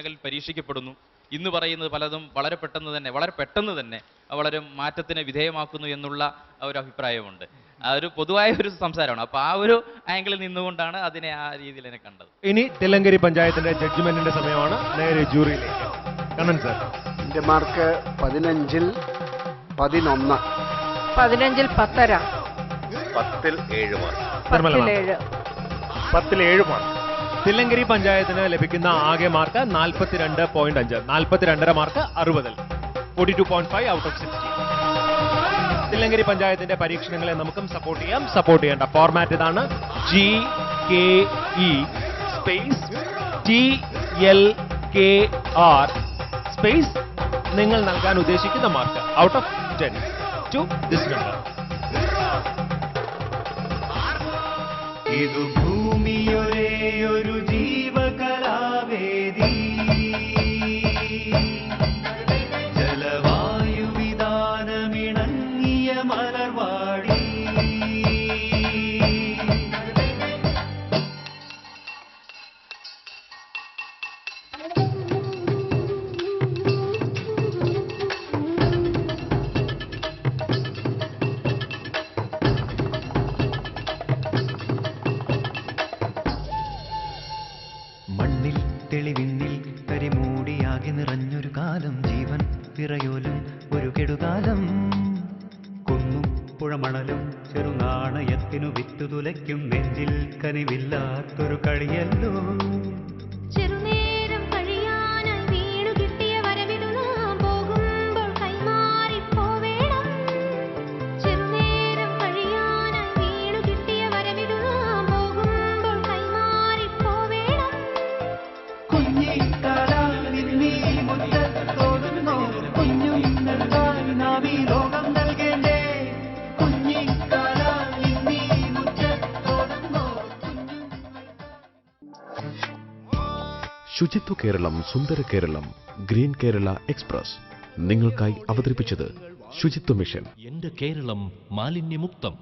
മേഖലകളിൽ പരീക്ഷിക്കപ്പെടുന്നു. ഇന്ന് പറയുന്നത് പലതും വളരെ പെട്ടെന്ന് തന്നെ വളരെ മാറ്റത്തിന് വിധേയമാക്കുന്നു എന്നുള്ള ഒരു അഭിപ്രായമുണ്ട്. അതൊരു പൊതുവായ ഒരു സംസാരമാണ്. അപ്പോൾ ആ ഒരു ആംഗിളിൽ നിന്നുകൊണ്ടാണ് അതിനെ ആ രീതിയിൽ തന്നെ കണ്ടത്. ഇനി തില്ലങ്കേരി പഞ്ചായത്തിന്റെ ജഡ്ജ്മെന്റിന്റെ സമയമാണ്. നേരെ ജൂറിയിലേക്ക്. കണ്ണൻ സാർ. എൻ്റെ മാർക്ക് 15-ൽ 11. 15-ൽ 10.5. 10-ൽ 7 മാർക്ക്. 10-ൽ 7 മാർക്ക്. തില്ലങ്കേരി പഞ്ചായത്തിന് ലഭിക്കുന്ന ആകെ മാർക്ക് 42.5. 42.5 മാർക്ക് 60-ൽ. 42.5 ഔട്ട് ഓഫ് 60. തില്ലങ്കേരി പഞ്ചായത്തിന്റെ പരീക്ഷണങ്ങളെ നമുക്കും സപ്പോർട്ട് ചെയ്യാം. സപ്പോർട്ട് ചെയ്യേണ്ട ഫോർമാറ്റ് ഇതാണ്: GKE സ്പേസ് TLKR സ്പേസ് നിങ്ങൾ നൽകാൻ ഉദ്ദേശിക്കുന്ന mark out of 10 to this number. ഇതു ഭൂമിയൊരേ ഒരു ജീവകലാവേദി, ജലവായുവിധാനമിണങ്ങിയ മലർവാടി. മണ്ണിൽ തെളിവിന്നിൽ കരിമൂടിയാകെ നിറഞ്ഞൊരു കാലം, ജീവൻ പിറയോലും ഒരു കെടുകാലം. കുന്നും പുഴമണലും ചെറുനാണയത്തിനു വിത്തുതുലയ്ക്കും നെഞ്ചിൽ കനിവില്ലാത്തൊരു കളിയല്ലോ. ചെറുനേരം കഴിയാനായി വീണു കിട്ടിയ വരവിതു നാം പോകുമ്പോൾ കൈമാറിപ്പോവേണം. ചെറുനേരം കഴിയാനായി വീണു കിട്ടിയ വരവിതു നാം പോകുമ്പോൾ കൈമാറിപ്പോവേണം. കുഞ്ഞിക്കാലാലിന്നീ മുറ്റത്തോടുന്നോ കുഞ്ഞുങ്ങൾക്കായി നാം ഈ ലോകം നൽകേണ്ടേ. കുഞ്ഞിക്കാലാലിന്നീ മുറ്റത്തോടുന്നോ ശുചിത്വ കേരളം, സുന്ദര കേരളം, ഗ്രീൻ കേരള എക്സ്പ്രസ് നിങ്ങൾക്കായി അവതരിപ്പിച്ചത് ശുചിത്വ മിഷൻ. എന്റെ കേരളം മാലിന്യമുക്തം.